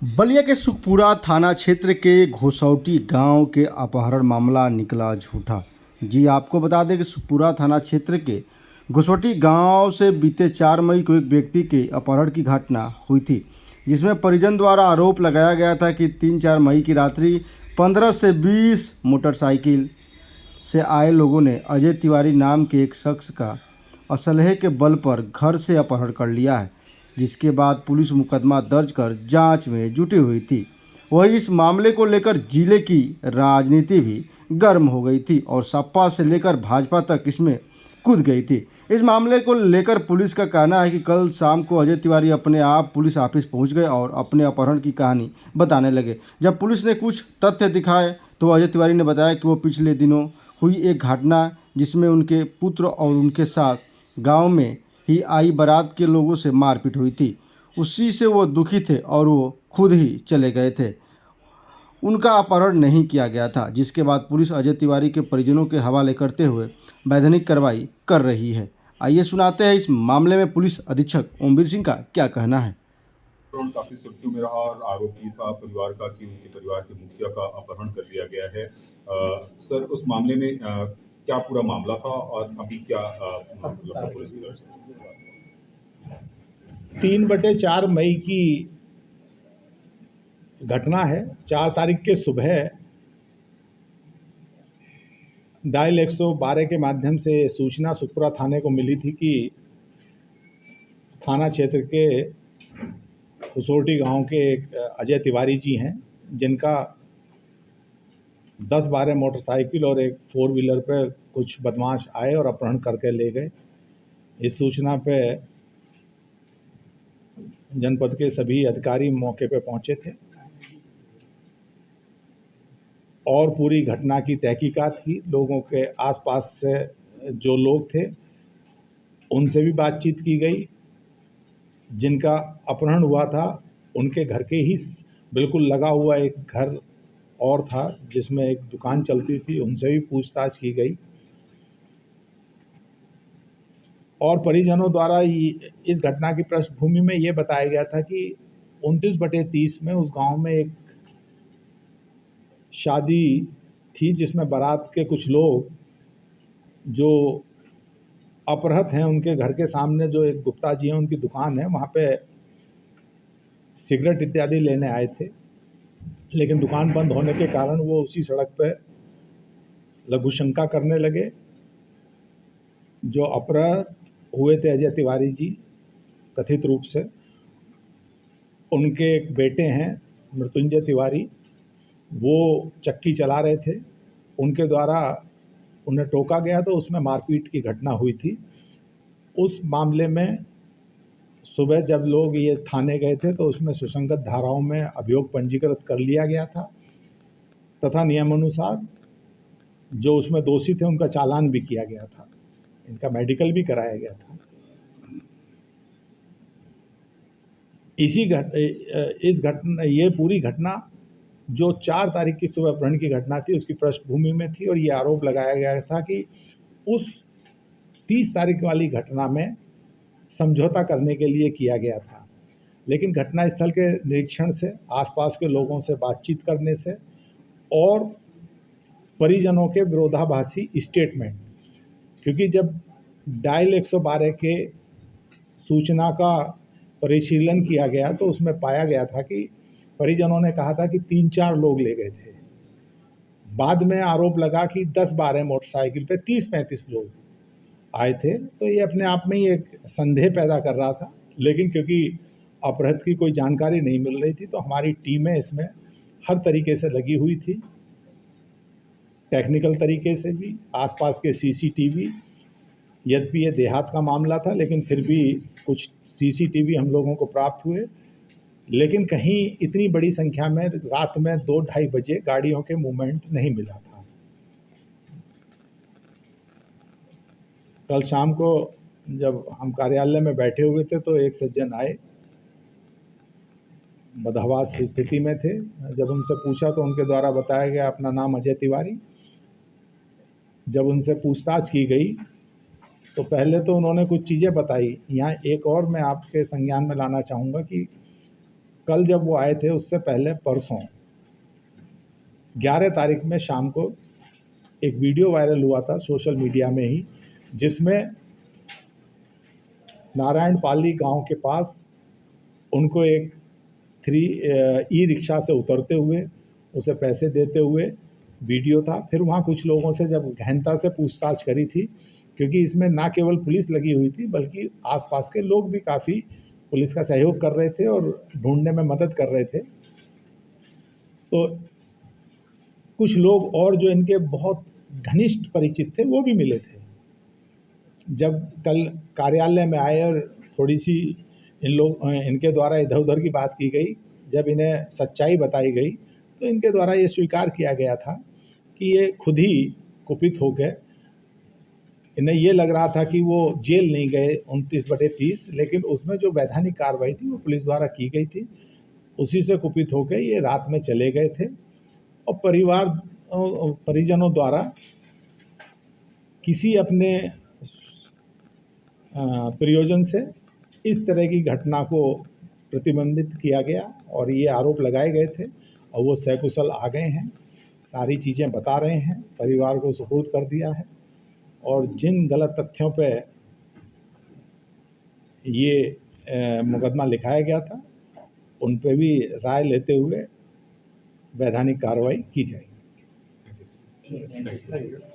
बलिया के सुखपुरा थाना क्षेत्र के घोसौटी गांव के अपहरण मामला निकला झूठा। जी आपको बता दें कि सुखपुरा थाना क्षेत्र के घोसौटी गांव से बीते 4 मई को एक व्यक्ति के अपहरण की घटना हुई थी, जिसमें परिजन द्वारा आरोप लगाया गया था कि 3-4 मई की रात्रि 15 से 20 मोटरसाइकिल से आए लोगों ने अजय तिवारी नाम के एक शख्स का असलहे के बल पर घर से अपहरण कर लिया है, जिसके बाद पुलिस मुकदमा दर्ज कर जांच में जुटी हुई थी। वहीं इस मामले को लेकर जिले की राजनीति भी गर्म हो गई थी और सपा से लेकर भाजपा तक इसमें कूद गई थी। इस मामले को लेकर पुलिस का कहना है कि कल शाम को अजय तिवारी अपने आप पुलिस ऑफिस पहुंच गए और अपने अपहरण की कहानी बताने लगे। जब पुलिस ने कुछ तथ्य दिखाए तो अजय तिवारी ने बताया कि वो पिछले दिनों हुई एक घटना जिसमें उनके पुत्र और उनके साथ गांव में ही आई बारात के लोगों से मारपीट हुई थी, उसी से वो दुखी थे और वो खुद ही चले गए थे। उनका अपहरण नहीं किया गया था, जिसके बाद पुलिस अजय तिवारी के परिजनों के हवाले करते हुए वैधानिक कार्रवाई कर रही है। आइए सुनाते हैं इस मामले में पुलिस अधीक्षक ओमवीर सिंह का क्या कहना है। काफी सुर्खियों में रहा और आरोपी था परिवार का कि उनके परिवार के मुखिया का अपहरण कर लिया गया है। सर, उस मामले में क्या पूरा मामला था और अभी क्या पुलिस की 3/4 मई की घटना है। 4 तारीख के सुबह डायल 112 के माध्यम से सूचना सुखपुरा थाने को मिली थी कि थाना क्षेत्र के घोसौटी गांव के एक अजय तिवारी जी हैं, जिनका 10-12 मोटरसाइकिल और एक 4 व्हीलर पे कुछ बदमाश आए और अपहरण करके ले गए। इस सूचना पे जनपद के सभी अधिकारी मौके पे पहुंचे थे और पूरी घटना की तहकीकात की। लोगों के आसपास से जो लोग थे उनसे भी बातचीत की गई। जिनका अपहरण हुआ था उनके घर के ही बिल्कुल लगा हुआ एक घर और था जिसमें एक दुकान चलती थी, उनसे भी पूछताछ की गई और परिजनों द्वारा इस घटना की पृष्ठभूमि में ये बताया गया था कि 29/30 में उस गांव में एक शादी थी जिसमें बारात के कुछ लोग जो अपहृत हैं, उनके घर के सामने जो एक गुप्ता जी हैं उनकी दुकान है, वहाँ पे सिगरेट इत्यादि लेने आए थे। लेकिन दुकान बंद होने के कारण वो उसी सड़क पे लघु शंका करने लगे। जो अपहृत हुए थे अजय तिवारी जी कथित रूप से, उनके एक बेटे हैं मृत्युंजय तिवारी, वो चक्की चला रहे थे। उनके द्वारा उन्हें टोका गया तो उसमें मारपीट की घटना हुई थी। उस मामले में सुबह जब लोग ये थाने गए थे तो उसमें सुसंगत धाराओं में अभियोग पंजीकृत कर लिया गया था तथा नियमानुसार जो उसमें दोषी थे उनका चालान भी किया गया था, इनका मेडिकल भी कराया गया था। ये पूरी घटना जो 4 तारीख की सुबह अपहरण की घटना थी उसकी पृष्ठभूमि में थी और ये आरोप लगाया गया था कि उस 30 तारीख वाली घटना में समझौता करने के लिए किया गया था। लेकिन घटनास्थल के निरीक्षण से, आसपास के लोगों से बातचीत करने से और परिजनों के विरोधाभासी स्टेटमेंट, क्योंकि जब डायल 112 के सूचना का परिशीलन किया गया तो उसमें पाया गया था कि परिजनों ने कहा था कि 3-4 लोग ले गए थे। बाद में आरोप लगा कि 10-12 मोटरसाइकिल पे 30-35 लोग आए थे। तो ये अपने आप में ही एक संदेह पैदा कर रहा था। लेकिन क्योंकि अपहृत की कोई जानकारी नहीं मिल रही थी तो हमारी टीमें इसमें हर तरीके से लगी हुई थी, टेक्निकल तरीके से भी, आसपास के सीसीटीवी, यद्यपि ये देहात का मामला था लेकिन फिर भी कुछ सीसीटीवी हम लोगों को प्राप्त हुए। लेकिन कहीं इतनी बड़ी संख्या में रात में 2-2:30 बजे गाड़ियों के मूवमेंट नहीं मिला था। कल शाम को जब हम कार्यालय में बैठे हुए थे तो एक सज्जन आए, बदहवास स्थिति में थे। जब उनसे पूछा तो उनके द्वारा बताया गया अपना नाम अजय तिवारी। जब उनसे पूछताछ की गई तो पहले तो उन्होंने कुछ चीज़ें बताई। यहाँ एक और मैं आपके संज्ञान में लाना चाहूँगा कि कल जब वो आए थे उससे पहले परसों 11 तारीख में शाम को एक वीडियो वायरल हुआ था सोशल मीडिया में ही, जिसमें नारायण पाली गांव के पास उनको एक ई रिक्शा से उतरते हुए उसे पैसे देते हुए वीडियो था। फिर वहाँ कुछ लोगों से जब गहनता से पूछताछ करी थी, क्योंकि इसमें ना केवल पुलिस लगी हुई थी बल्कि आसपास के लोग भी काफ़ी पुलिस का सहयोग कर रहे थे और ढूंढने में मदद कर रहे थे, तो कुछ लोग और जो इनके बहुत घनिष्ठ परिचित थे वो भी मिले थे। जब कल कार्यालय में आए और थोड़ी सी इनके द्वारा इधर उधर की बात की गई, जब इन्हें सच्चाई बताई गई तो इनके द्वारा ये स्वीकार किया गया था कि ये खुद ही कुपित हो गए। इन्हें ये लग रहा था कि वो जेल नहीं गए 29/30, लेकिन उसमें जो वैधानिक कार्रवाई थी वो पुलिस द्वारा की गई थी, उसी से कुपित होकर ये रात में चले गए थे। और परिजनों द्वारा किसी अपने प्रयोजन से इस तरह की घटना को प्रतिबंधित किया गया और ये आरोप लगाए गए थे और वो सकुशल आ गए हैं, सारी चीज़ें बता रहे हैं, परिवार को सुपुर्द कर दिया है और जिन गलत तथ्यों पे ये मुकदमा लिखाया गया था उन पे भी राय लेते हुए वैधानिक कार्रवाई की जाएगी। Thank you.